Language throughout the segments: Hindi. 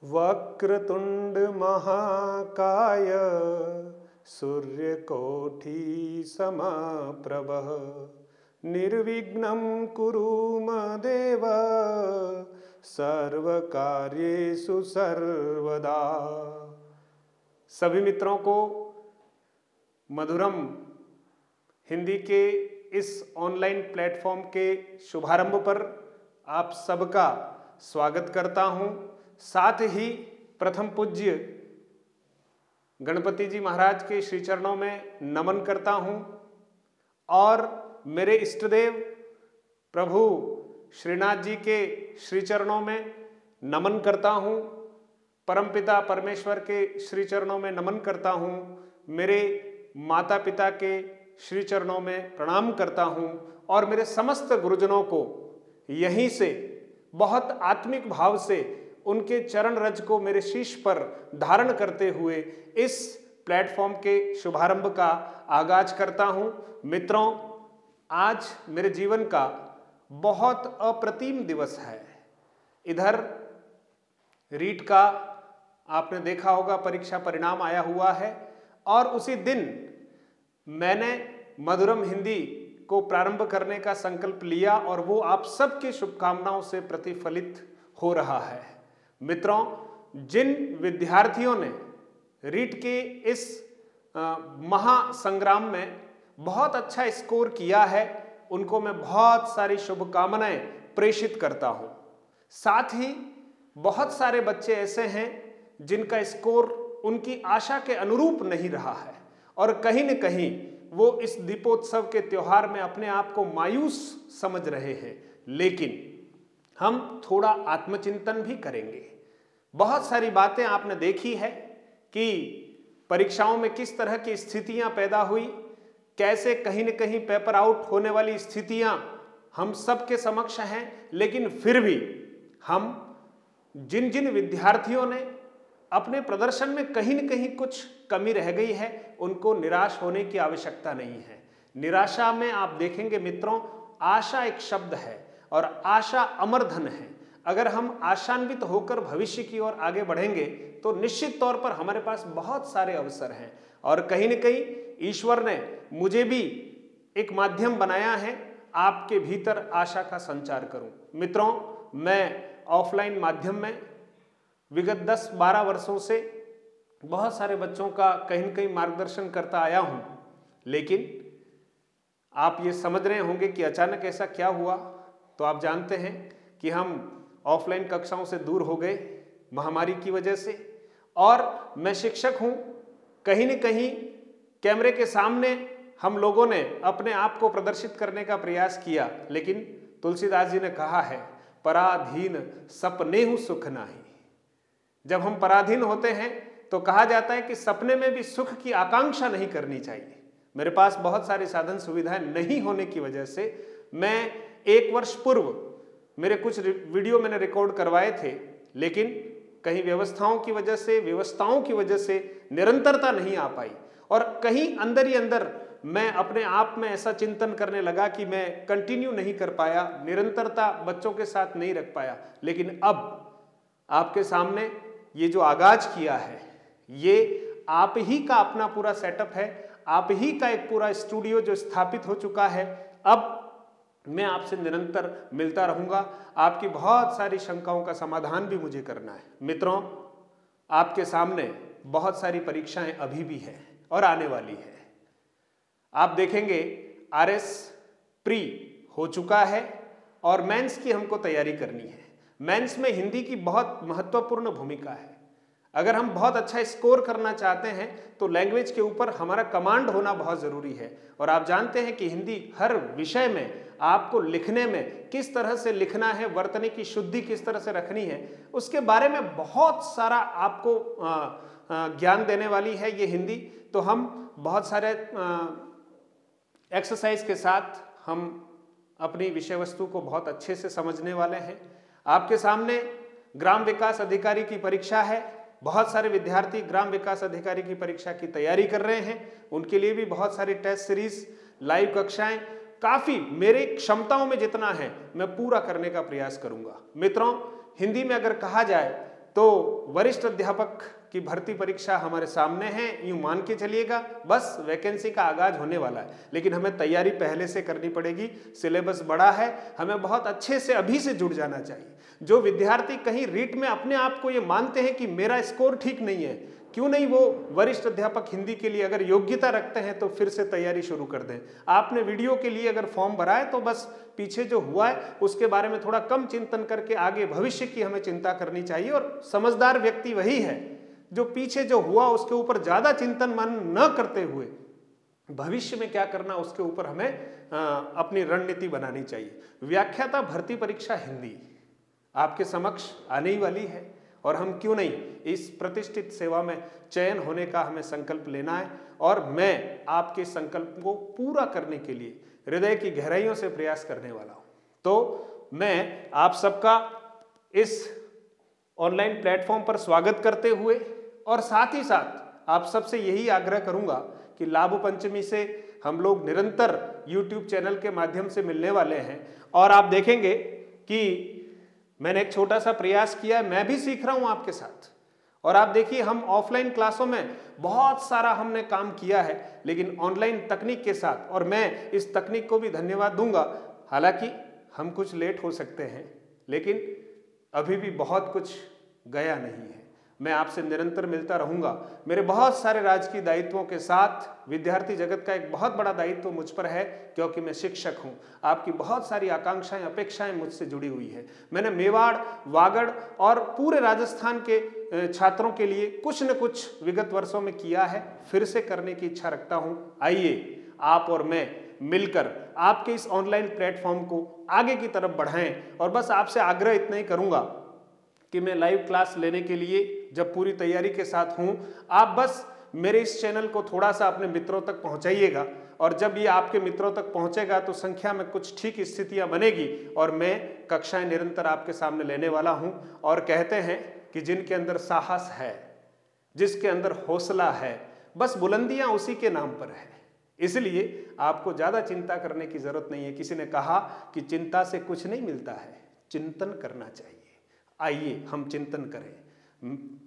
वक्रतुंड महाकाय सूर्यकोटि समप्रभ निर्विघ्नं कुरु मदेव सर्वकार्येषु सर्वदा। सभी मित्रों को मधुरम हिंदी के इस ऑनलाइन प्लेटफॉर्म के शुभारंभ पर आप सबका स्वागत करता हूं। साथ ही प्रथम पूज्य गणपति जी महाराज के श्री चरणों में नमन करता हूं और मेरे इष्टदेव प्रभु श्रीनाथ जी के श्री चरणों में नमन करता हूं। परमपिता परमेश्वर के श्री चरणों में नमन करता हूं। मेरे माता पिता के श्री चरणों में प्रणाम करता हूं और मेरे समस्त गुरुजनों को यहीं से बहुत आत्मिक भाव से उनके चरण रज को मेरे शीश पर धारण करते हुए इस प्लेटफॉर्म के शुभारंभ का आगाज करता हूं। मित्रों, आज मेरे जीवन का बहुत अप्रतिम दिवस है। इधर रीट का आपने देखा होगा परीक्षा परिणाम आया हुआ है और उसी दिन मैंने मधुरम हिंदी को प्रारंभ करने का संकल्प लिया और वो आप सबकी शुभकामनाओं से प्रतिफलित हो रहा है। मित्रों, जिन विद्यार्थियों ने रीट के इस महासंग्राम में बहुत अच्छा स्कोर किया है उनको मैं बहुत सारी शुभकामनाएं प्रेषित करता हूं। साथ ही बहुत सारे बच्चे ऐसे हैं जिनका स्कोर उनकी आशा के अनुरूप नहीं रहा है और कहीं न कहीं वो इस दीपोत्सव के त्योहार में अपने आप को मायूस समझ रहे हैं। लेकिन हम थोड़ा आत्मचिंतन भी करेंगे। बहुत सारी बातें आपने देखी है कि परीक्षाओं में किस तरह की स्थितियां पैदा हुई, कैसे कहीं न कहीं पेपर आउट होने वाली स्थितियां हम सबके समक्ष हैं। लेकिन फिर भी हम जिन जिन विद्यार्थियों ने अपने प्रदर्शन में कहीं न कहीं कुछ कमी रह गई है उनको निराश होने की आवश्यकता नहीं है। निराशा में आप देखेंगे मित्रों, आशा एक शब्द है और आशा अमर धन है। अगर हम आशान्वित होकर भविष्य की ओर आगे बढ़ेंगे तो निश्चित तौर पर हमारे पास बहुत सारे अवसर हैं और कहीं न कहीं ईश्वर ने मुझे भी एक माध्यम बनाया है आपके भीतर आशा का संचार करूं। मित्रों, मैं ऑफलाइन माध्यम में विगत 10-12 वर्षों से बहुत सारे बच्चों का कहीं न कहीं मार्गदर्शन करता आया हूं। लेकिन आप ये समझ रहे होंगे कि अचानक ऐसा क्या हुआ। तो आप जानते हैं कि हम ऑफलाइन कक्षाओं से दूर हो गए महामारी की वजह से और मैं शिक्षक हूं। कहीं न कहीं कैमरे के सामने हम लोगों ने अपने आप को प्रदर्शित करने का प्रयास किया, लेकिन तुलसीदास जी ने कहा है पराधीन सपनेहु सुख नाही। जब हम पराधीन होते हैं तो कहा जाता है कि सपने में भी सुख की आकांक्षा नहीं करनी चाहिए। मेरे पास बहुत सारी साधन सुविधाएं नहीं होने की वजह से मैं 1 वर्ष पूर्व मेरे कुछ वीडियो मैंने रिकॉर्ड करवाए थे, लेकिन कहीं व्यवस्थाओं की वजह से निरंतरता नहीं आ पाई और कहीं अंदर ही अंदर मैं अपने आप में ऐसा चिंतन करने लगा कि मैं कंटिन्यू नहीं कर पाया, निरंतरता बच्चों के साथ नहीं रख पाया। लेकिन अब आपके सामने ये जो आगाज किया है ये आप ही का अपना पूरा सेटअप है, आप ही का एक पूरा स्टूडियो जो स्थापित हो चुका है। अब मैं आपसे निरंतर मिलता रहूंगा। आपकी बहुत सारी शंकाओं का समाधान भी मुझे करना है। मित्रों, आपके सामने बहुत सारी परीक्षाएं अभी भी हैं और आने वाली है। आप देखेंगे आरएस प्री हो चुका है और मेंस की हमको तैयारी करनी है। मेंस में हिंदी की बहुत महत्वपूर्ण भूमिका है। अगर हम बहुत अच्छा स्कोर करना चाहते हैं तो लैंग्वेज के ऊपर हमारा कमांड होना बहुत ज़रूरी है। और आप जानते हैं कि हिंदी हर विषय में आपको लिखने में किस तरह से लिखना है, वर्तनी की शुद्धि किस तरह से रखनी है, उसके बारे में बहुत सारा आपको ज्ञान देने वाली है ये हिंदी। तो हम बहुत सारे एक्सरसाइज के साथ हम अपनी विषय वस्तु को बहुत अच्छे से समझने वाले हैं। आपके सामने ग्राम विकास अधिकारी की परीक्षा है। बहुत सारे विद्यार्थी ग्राम विकास अधिकारी की परीक्षा की तैयारी कर रहे हैं। उनके लिए भी बहुत सारी टेस्ट सीरीज, लाइव कक्षाएं, काफी मेरे क्षमताओं में जितना है मैं पूरा करने का प्रयास करूंगा। मित्रों, हिंदी में अगर कहा जाए तो वरिष्ठ अध्यापक की भर्ती परीक्षा हमारे सामने है, यूं मान के चलिएगा। बस वैकेंसी का आगाज होने वाला है, लेकिन हमें तैयारी पहले से करनी पड़ेगी। सिलेबस बड़ा है, हमें बहुत अच्छे से अभी से जुड़ जाना चाहिए। जो विद्यार्थी कहीं रीट में अपने आप को ये मानते हैं कि मेरा स्कोर ठीक नहीं है, क्यों नहीं वो वरिष्ठ अध्यापक हिंदी के लिए अगर योग्यता रखते हैं तो फिर से तैयारी शुरू कर दें। आपने वीडियो के लिए अगर फॉर्म भरा है तो बस पीछे जो हुआ है उसके बारे में थोड़ा कम चिंतन करके आगे भविष्य की हमें चिंता करनी चाहिए। और समझदार व्यक्ति वही है जो पीछे जो हुआ उसके ऊपर ज्यादा चिंतन मन न करते हुए भविष्य में क्या करना उसके ऊपर हमें अपनी रणनीति बनानी चाहिए। व्याख्याता भर्ती परीक्षा हिंदी आपके समक्ष आने ही वाली है, और हम क्यों नहीं इस प्रतिष्ठित सेवा में चयन होने का हमें संकल्प लेना है। और मैं आपके संकल्प को पूरा करने के लिए हृदय की गहराइयों से प्रयास करने वाला हूं। तो मैं आप सबका इस ऑनलाइन प्लेटफॉर्म पर स्वागत करते हुए और साथ ही साथ आप सबसे यही आग्रह करूंगा कि लाभ पंचमी से हम लोग निरंतर YouTube चैनल के माध्यम से मिलने वाले हैं। और आप देखेंगे कि मैंने एक छोटा सा प्रयास किया है, मैं भी सीख रहा हूं आपके साथ। और आप देखिए हम ऑफलाइन क्लासों में बहुत सारा हमने काम किया है, लेकिन ऑनलाइन तकनीक के साथ, और मैं इस तकनीक को भी धन्यवाद दूंगा। हालांकि हम कुछ लेट हो सकते हैं, लेकिन अभी भी बहुत कुछ गया नहीं है। मैं आपसे निरंतर मिलता रहूंगा। मेरे बहुत सारे राजकीय दायित्वों के साथ विद्यार्थी जगत का एक बहुत बड़ा दायित्व मुझ पर है, क्योंकि मैं शिक्षक हूं। आपकी बहुत सारी आकांक्षाएं, अपेक्षाएं मुझसे जुड़ी हुई है। मैंने मेवाड़, वागड़ और पूरे राजस्थान के छात्रों के लिए कुछ न कुछ विगत वर्षों में किया है, फिर से करने की इच्छा रखता हूं। आइए आप और मैं मिलकर आपके इस ऑनलाइन प्लेटफॉर्म को आगे की तरफ बढ़ाएं। और बस आपसे आग्रह इतना ही करूंगा कि मैं लाइव क्लास लेने के लिए जब पूरी तैयारी के साथ हूं, आप बस मेरे इस चैनल को थोड़ा सा अपने मित्रों तक पहुंचाइएगा। और जब ये आपके मित्रों तक पहुंचेगा तो संख्या में कुछ ठीक स्थितियां बनेगी और मैं कक्षाएं निरंतर आपके सामने लेने वाला हूं। और कहते हैं कि जिनके अंदर साहस है, जिसके अंदर हौसला है, बस बुलंदियां उसी के नाम पर है। इसलिए आपको ज्यादा चिंता करने की जरूरत नहीं है। किसी ने कहा कि चिंता से कुछ नहीं मिलता है, चिंतन करना चाहिए। आइए हम चिंतन करें,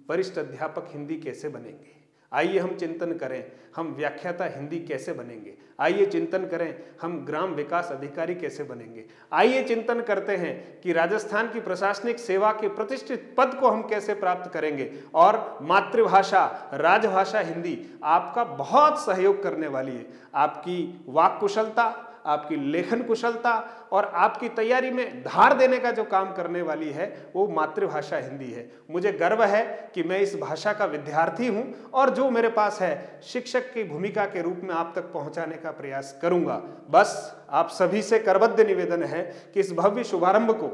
वरिष्ठ अध्यापक हिंदी कैसे बनेंगे। आइए हम चिंतन करें, हम व्याख्याता हिंदी कैसे बनेंगे। आइए चिंतन करें, हम ग्राम विकास अधिकारी कैसे बनेंगे। आइए चिंतन करते हैं कि राजस्थान की प्रशासनिक सेवा के प्रतिष्ठित पद को हम कैसे प्राप्त करेंगे। और मातृभाषा, राजभाषा हिंदी आपका बहुत सहयोग करने वाली है। आपकी वाक कुशलता, आपकी लेखन कुशलता और आपकी तैयारी में धार देने का जो काम करने वाली है वो मातृभाषा हिंदी है। मुझे गर्व है कि मैं इस भाषा का विद्यार्थी हूं और जो मेरे पास है शिक्षक की भूमिका के रूप में आप तक पहुंचाने का प्रयास करूंगा। बस आप सभी से करबद्ध निवेदन है कि इस भव्य शुभारंभ को,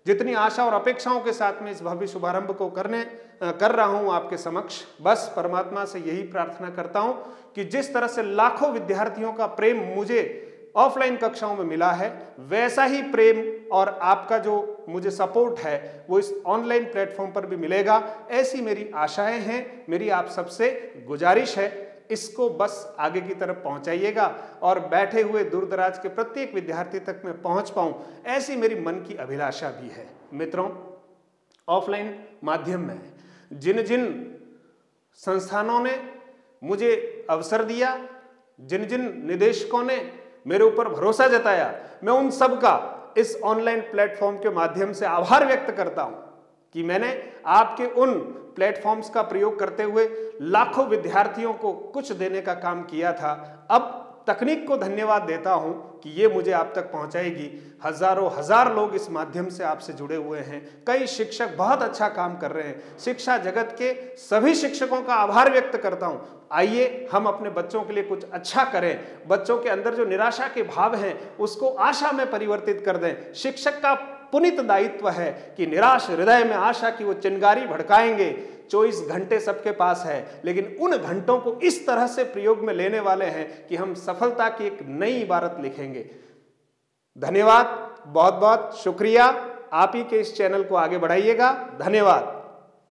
जितनी आशा और अपेक्षाओं के साथ में इस भव्य शुभारंभ को कर रहा हूं आपके समक्ष, बस परमात्मा से यही प्रार्थना करता हूं कि जिस तरह से लाखों विद्यार्थियों का प्रेम मुझे ऑफलाइन कक्षाओं में मिला है, वैसा ही प्रेम और आपका जो मुझे सपोर्ट है वो इस ऑनलाइन प्लेटफॉर्म पर भी मिलेगा। ऐसी मेरी आशाएं हैं, मेरी आप सबसे गुजारिश है, इसको बस आगे की तरफ पहुंचाइएगा और बैठे हुए दूर दराज के प्रत्येक विद्यार्थी तक मैं पहुंच पाऊं, ऐसी मेरी मन की अभिलाषा भी है। मित्रों, ऑफलाइन माध्यम में जिन जिन संस्थानों ने मुझे अवसर दिया, जिन जिन निदेशकों ने मेरे ऊपर भरोसा जताया, मैं उन सब का इस ऑनलाइन प्लेटफॉर्म के माध्यम से आभार व्यक्त करता हूं कि मैंने आपके उन प्लेटफॉर्म्स का प्रयोग करते हुए लाखों विद्यार्थियों को कुछ देने का काम किया था। अब तकनीक को धन्यवाद देता हूं कि ये मुझे आप तक पहुंचाएगी। हजारों हजार लोग इस माध्यम से आपसे जुड़े हुए हैं। कई शिक्षक बहुत अच्छा काम कर रहे हैं। शिक्षा जगत के सभी शिक्षकों का आभार व्यक्त करता हूं। आइए हम अपने बच्चों के लिए कुछ अच्छा करें। बच्चों के अंदर जो निराशा के भाव हैं उसको आशा में परिवर्तित कर दें। शिक्षक का पुनीत दायित्व है कि निराश हृदय में आशा की वो चिंगारी भड़काएंगे। 24 घंटे सबके पास है, लेकिन उन घंटों को इस तरह से प्रयोग में लेने वाले हैं कि हम सफलता की एक नई इबारत लिखेंगे। धन्यवाद, बहुत बहुत शुक्रिया। आप ही के इस चैनल को आगे बढ़ाइएगा। धन्यवाद।